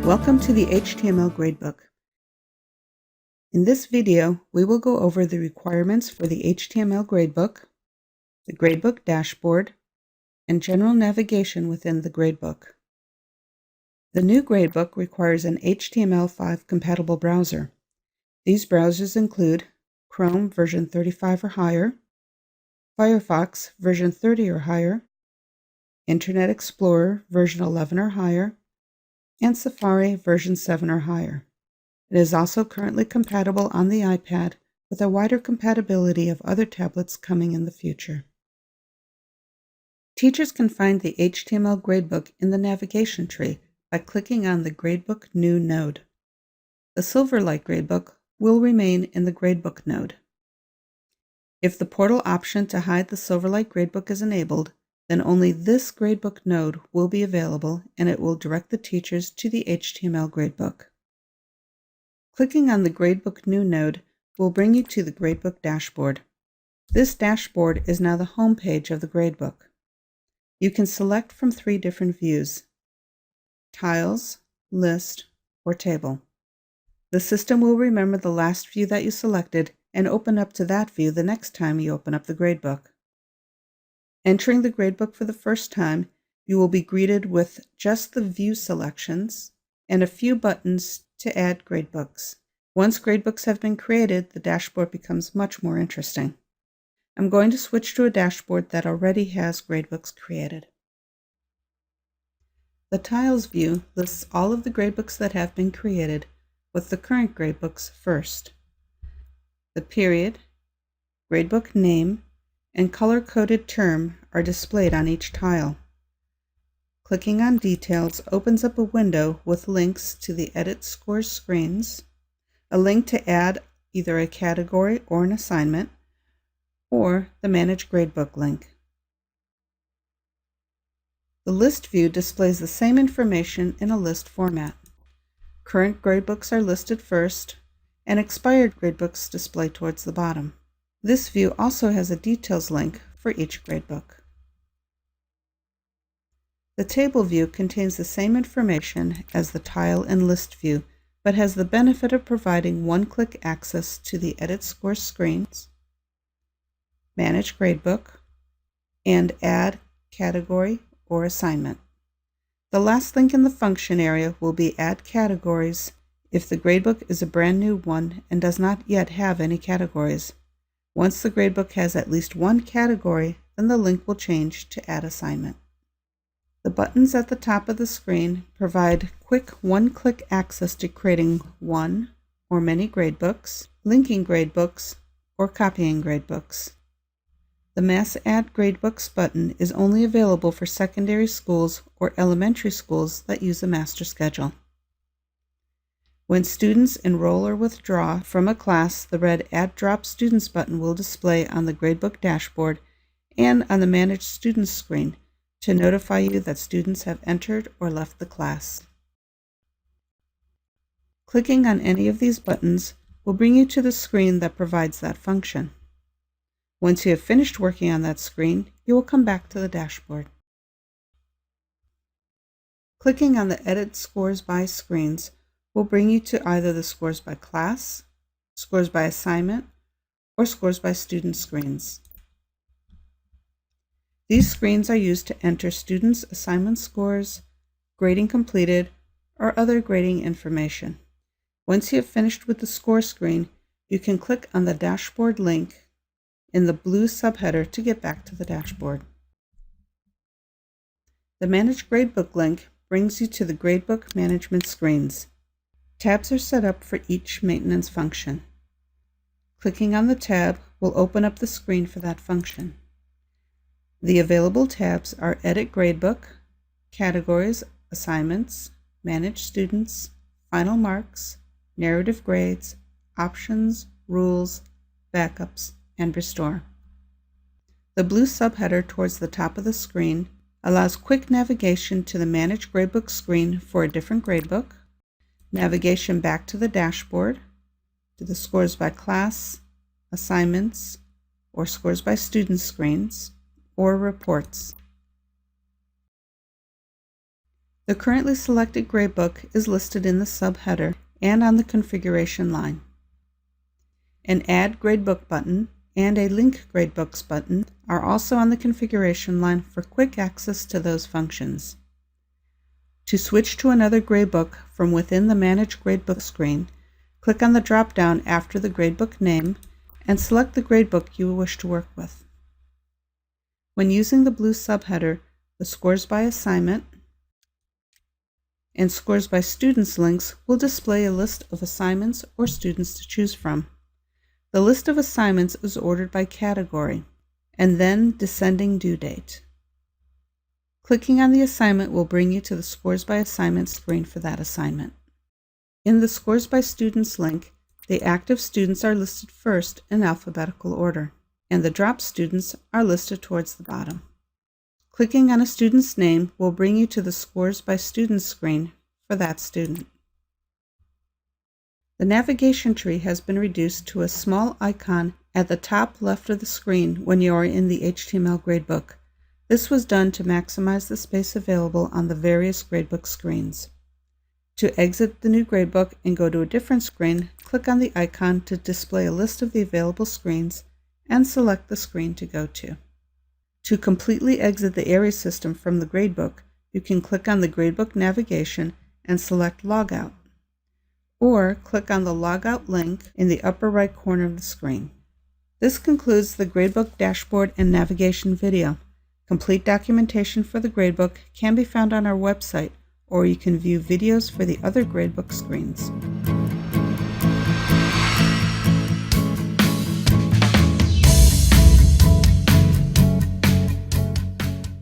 Welcome to the HTML Gradebook. In this video, we will go over the requirements for the HTML Gradebook, the Gradebook dashboard, and general navigation within the Gradebook. The new Gradebook requires an HTML5 compatible browser. These browsers include Chrome version 35 or higher, Firefox version 30 or higher, Internet Explorer version 11 or higher, and Safari version 7 or higher. It is also currently compatible on the iPad, with a wider compatibility of other tablets coming in the future. Teachers can find the HTML Gradebook in the navigation tree by clicking on the Gradebook New node. The Silverlight Gradebook will remain in the Gradebook node. If the portal option to hide the Silverlight Gradebook is enabled, then only this Gradebook node will be available, and it will direct the teachers to the HTML Gradebook. Clicking on the Gradebook New node will bring you to the Gradebook dashboard. This dashboard is now the home page of the Gradebook. You can select from 3 different views: Tiles, List, or Table. The system will remember the last view that you selected and open up to that view the next time you open up the Gradebook. Entering the Gradebook for the first time, you will be greeted with just the view selections and a few buttons to add gradebooks. Once gradebooks have been created, the dashboard becomes much more interesting. I'm going to switch to a dashboard that already has gradebooks created. The Tiles view lists all of the gradebooks that have been created, with the current gradebooks first. The period, gradebook name, and color-coded term are displayed on each tile. Clicking on Details opens up a window with links to the Edit Scores screens, a link to add either a category or an assignment, or the Manage Gradebook link. The List view displays the same information in a list format. Current gradebooks are listed first, and expired gradebooks display towards the bottom. This view also has a Details link for each gradebook. The Table view contains the same information as the Tile and List view, but has the benefit of providing one-click access to the Edit Scores screens, Manage Gradebook, and Add Category or Assignment. The last link in the function area will be Add Categories if the gradebook is a brand new one and does not yet have any categories. Once the gradebook has at least one category, then the link will change to Add Assignment. The buttons at the top of the screen provide quick one-click access to creating one or many gradebooks, linking gradebooks, or copying gradebooks. The Mass Add Gradebooks button is only available for secondary schools or elementary schools that use a master schedule. When students enroll or withdraw from a class, the red Add Drop Students button will display on the Gradebook dashboard and on the Manage Students screen to notify you that students have entered or left the class. Clicking on any of these buttons will bring you to the screen that provides that function. Once you have finished working on that screen, you will come back to the dashboard. Clicking on the Edit Scores By screens will bring you to either the Scores by Class, Scores by Assignment, or Scores by Student screens. These screens are used to enter students' assignment scores, grading completed, or other grading information. Once you have finished with the score screen, you can click on the dashboard link in the blue subheader to get back to the dashboard. The Manage Gradebook link brings you to the Gradebook management screens. Tabs are set up for each maintenance function. Clicking on the tab will open up the screen for that function. The available tabs are Edit Gradebook, Categories, Assignments, Manage Students, Final Marks, Narrative Grades, Options, Rules, Backups, and Restore. The blue subheader towards the top of the screen allows quick navigation to the Manage Gradebook screen for a different gradebook, navigation back to the dashboard, to the Scores by Class, Assignments, or Scores by Student screens, or Reports. The currently selected gradebook is listed in the subheader and on the configuration line. An Add Gradebook button and a Link Gradebooks button are also on the configuration line for quick access to those functions. To switch to another gradebook from within the Manage Gradebook screen, click on the drop-down after the gradebook name and select the gradebook you wish to work with. When using the blue subheader, the Scores by Assignment and Scores by Students links will display a list of assignments or students to choose from. The list of assignments is ordered by category and then descending due date. Clicking on the assignment will bring you to the Scores by Assignment screen for that assignment. In the Scores by Students link, the active students are listed first in alphabetical order, and the dropped students are listed towards the bottom. Clicking on a student's name will bring you to the Scores by Students screen for that student. The navigation tree has been reduced to a small icon at the top left of the screen when you are in the HTML gradebook. This was done to maximize the space available on the various gradebook screens. To exit the new gradebook and go to a different screen, click on the icon to display a list of the available screens and select the screen to go to. To completely exit the area system from the gradebook, you can click on the gradebook navigation and select Logout, or click on the Logout link in the upper right corner of the screen. This concludes the gradebook dashboard and navigation video. Complete documentation for the gradebook can be found on our website, or you can view videos for the other gradebook screens.